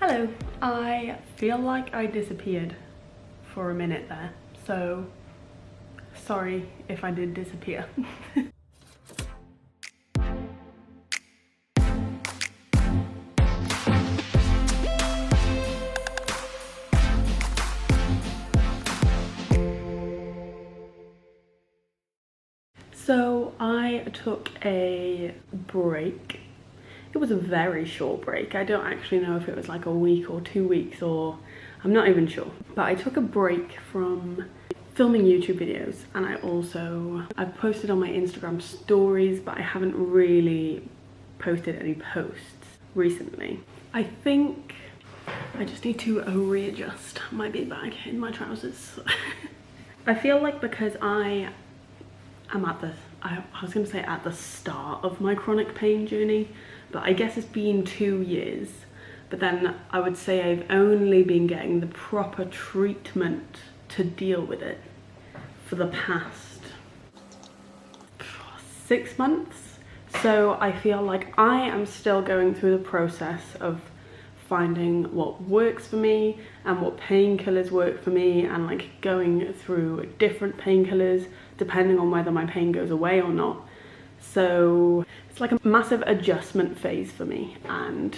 Hello, I feel like I disappeared for a minute there, so sorry if I did disappear. So I took a break. It was a very short break. I don't actually know if it was like a week or 2 weeks, or I'm not even sure. But I took a break from filming YouTube videos, and I've posted on my Instagram stories, but I haven't really posted any posts recently. I think I just need to readjust my big bag in my trousers. I feel like because I'm at the start of my chronic pain journey, but I guess it's been 2 years. But then I would say I've only been getting the proper treatment to deal with it for the past 6 months. So I feel like I am still going through the process of finding what works for me and what painkillers work for me, and like going through different painkillers depending on whether my pain goes away or not. So it's like a massive adjustment phase for me, and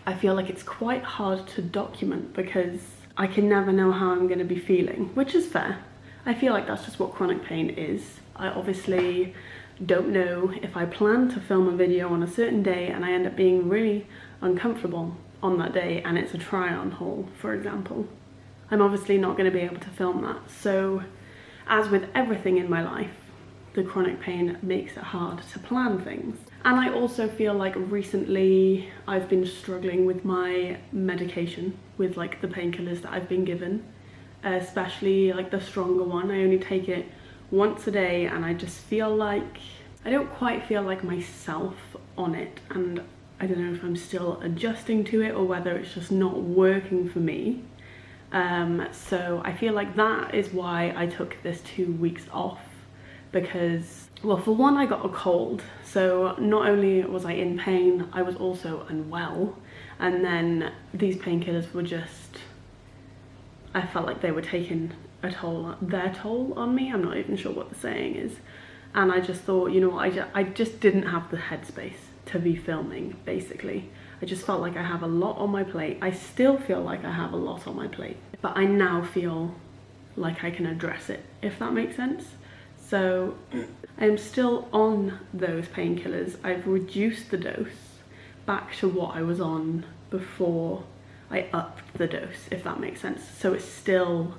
I feel like it's quite hard to document because I can never know how I'm going to be feeling, which is fair. I feel like that's just what chronic pain is. I obviously don't know if I plan to film a video on a certain day and I end up being really uncomfortable on that day and it's a try-on haul, for example. I'm obviously not going to be able to film that. So as with everything in my life, the chronic pain makes it hard to plan things. And I also feel like recently I've been struggling with my medication, with like the painkillers that I've been given, especially like the stronger one. I only take it once a day and I just feel like I don't quite feel like myself on it, and I don't know if I'm still adjusting to it or whether it's just not working for me. So I feel like that is why I took this 2 weeks off, because, well, for one, I got a cold. So not only was I in pain, I was also unwell. And then these painkillers were just, I felt like they were taking their toll on me. I'm not even sure what the saying is. And I just thought, you know what, I just didn't have the headspace to be filming, basically. I just felt like I have a lot on my plate. I still feel like I have a lot on my plate, but I now feel like I can address it, if that makes sense. So I'm still on those painkillers. I've reduced the dose back to what I was on before I upped the dose, if that makes sense. So it's still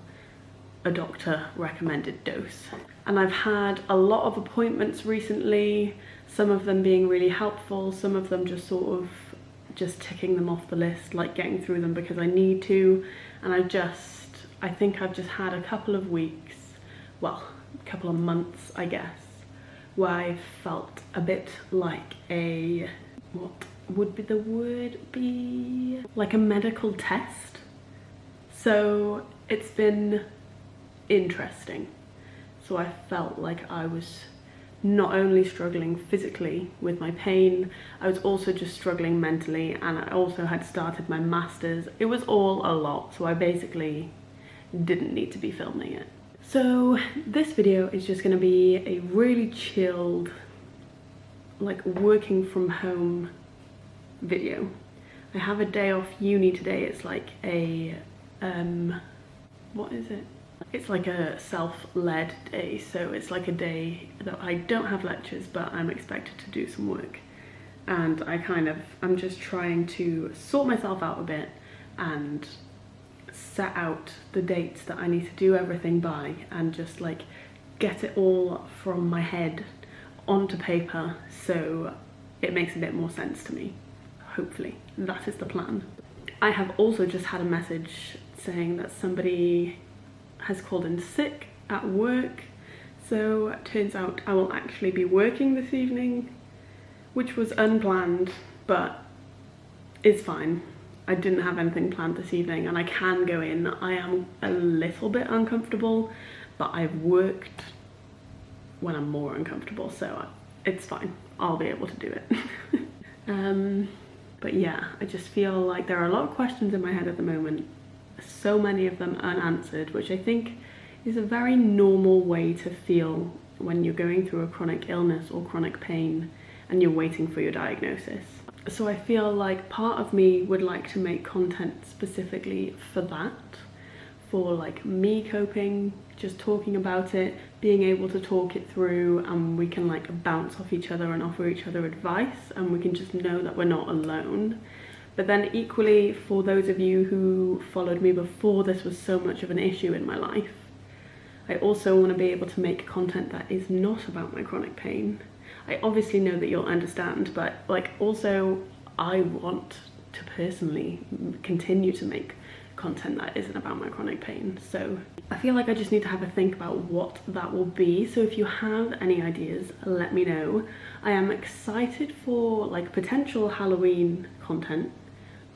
a doctor recommended dose. And I've had a lot of appointments recently, some of them being really helpful, some of them just sort of just ticking them off the list, like getting through them because I need to. And I think I've just had a couple of weeks, well, a couple of months, I guess, where I felt a bit like what would be the word be? Like a medical test. So it's been interesting. So I felt like I was not only struggling physically with my pain, I was also just struggling mentally, and I also had started my master's. It was all a lot, so I basically didn't need to be filming it. So this video is just going to be a really chilled, like working from home video. I have a day off uni today. It's like a what is it? It's like a self-led day, so it's like a day that I don't have lectures, but I'm expected to do some work. And I'm just trying to sort myself out a bit and set out the dates that I need to do everything by, and just like get it all from my head onto paper so it makes a bit more sense to me. Hopefully, that is the plan. I have also just had a message saying that somebody has called in sick at work, so it turns out I will actually be working this evening, which was unplanned, but is fine. I didn't have anything planned this evening and I can go in. I am a little bit uncomfortable, but I've worked when I'm more uncomfortable, so it's fine. I'll be able to do it. But yeah, I just feel like there are a lot of questions in my head at the moment, so many of them unanswered, which I think is a very normal way to feel when you're going through a chronic illness or chronic pain and you're waiting for your diagnosis. So I feel like part of me would like to make content specifically for that, for like me coping, just talking about it, being able to talk it through, and we can like bounce off each other and offer each other advice, and we can just know that we're not alone. But then equally, for those of you who followed me before this was so much of an issue in my life, I also want to be able to make content that is not about my chronic pain. I obviously know that you'll understand, but like also I want to personally continue to make content that isn't about my chronic pain. So I feel like I just need to have a think about what that will be. So if you have any ideas, let me know. I am excited for like potential Halloween content.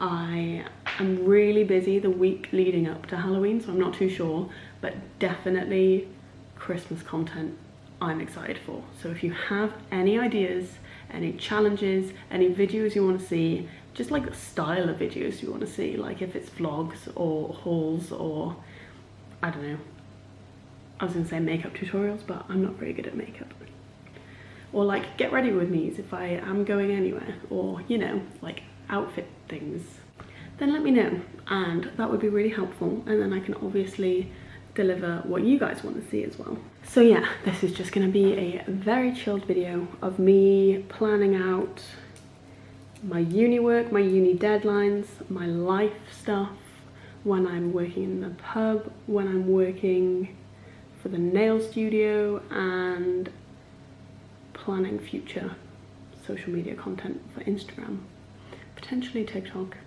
I am really busy the week leading up to Halloween, so I'm not too sure, but definitely Christmas content I'm excited for. So if you have any ideas, any challenges, any videos you want to see, just like the style of videos you want to see, like if it's vlogs or hauls or I don't know, I was gonna say makeup tutorials, but I'm not very good at makeup. Or like get ready with me's if I am going anywhere, or you know, like outfit things, then let me know, and that would be really helpful, and then I can obviously deliver what you guys want to see as well. So yeah, this is just going to be a very chilled video of me planning out my uni work, my uni deadlines, my life stuff, when I'm working in the pub, when I'm working for the nail studio, and planning future social media content for Instagram, potentially TikTok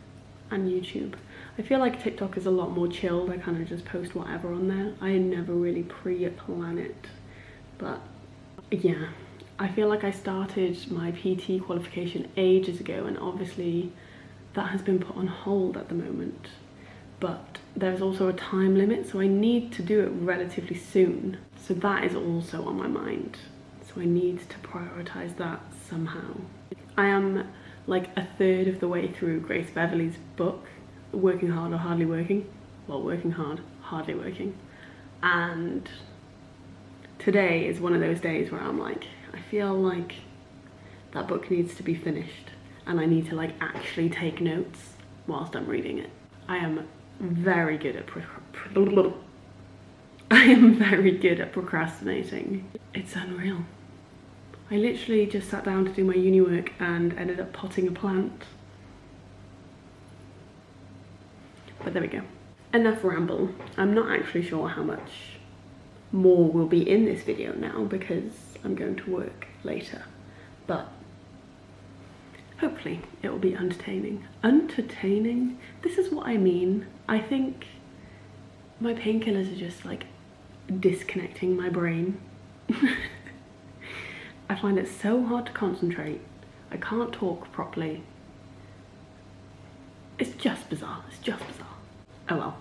and YouTube. I feel like TikTok is a lot more chilled. I kind of just post whatever on there. I never really pre-plan it, but yeah, I feel like I started my PT qualification ages ago, and obviously that has been put on hold at the moment, but there's also a time limit, so I need to do it relatively soon. So that is also on my mind, so I need to prioritize that somehow. I am like a third of the way through Grace Beverley's book, Working Hard or Hardly Working. Well, working hard, hardly working. And today is one of those days where I'm like, I feel like that book needs to be finished, and I need to like actually take notes whilst I'm reading it. I am very good at procrastinating. It's unreal. I literally just sat down to do my uni work and ended up potting a plant. But there we go. Enough ramble. I'm not actually sure how much more will be in this video now because I'm going to work later. But hopefully it will be entertaining. Entertaining? This is what I mean. I think my painkillers are just like disconnecting my brain. I find it so hard to concentrate. I can't talk properly. It's just bizarre. It's just bizarre. Oh well.